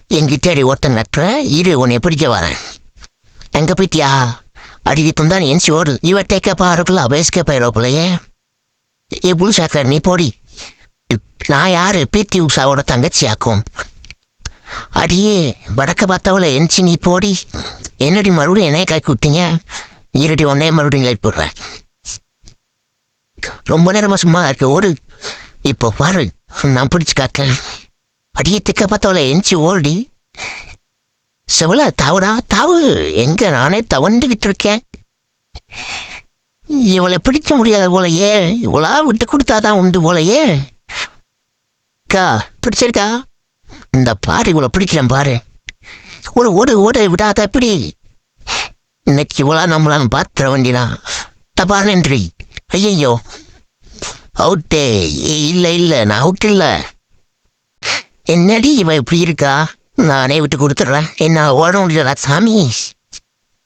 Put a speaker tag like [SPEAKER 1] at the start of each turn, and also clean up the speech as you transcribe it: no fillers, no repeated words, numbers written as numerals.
[SPEAKER 1] என்கிட்ட ஒருத்தன் நட்டுற இரு உன்னை பிடிக்க வரேன். எங்க போயிட்டியா? அடி தான் என்சி ஓடு இவ டேக்கப்பா இருக்குல்ல பேஸ்கேப்பா போலையே. ஏ புல்சாக்கர் நீ போடி. நான் யாரு? பிடி உஷாவோட தங்கச்சியாக்கும். அடியே வடக்க பார்த்தவள என்சி நீ போடி. என்னடி மறுபடியும் என்னைய காய்க்கு விட்டீங்க? இருடி உன்னே மறுபடியும் லைட் போடுறேன். ரொம்ப நேரமா சும்மா இருக்க ஓடு. இப்போ பாரு நான் பிடிச்சு காட்டேன். அடியே திக்க பார்த்தவள என்சி ஓடி. செவல தாவுடா தாவு. எங்க நானே தவண்டுகிட்டு இருக்கேன். இவளை பிடிக்க முடியாத போலையே. இவளா விட்டு கொடுத்தாதான் உண்டு போலையே. அக்கா பிடிச்சிருக்கா? இந்த பாரு இவளை பிடிக்கிறேன் பாரு. ஒரு ஓடு ஓடு விடாத எப்படி? இன்னைக்கு இவளா நம்மளான்னு பாத்துற வேண்டிதான். தப்பா நன்றி. ஐயோ அவுட்டே. இல்ல நான் அவுட் இல்ல. என்னடி இவ இப்படி இருக்கா? நானே விட்டு கொடுத்துட்றேன். என்ன ஓட முடியலடா சாமி.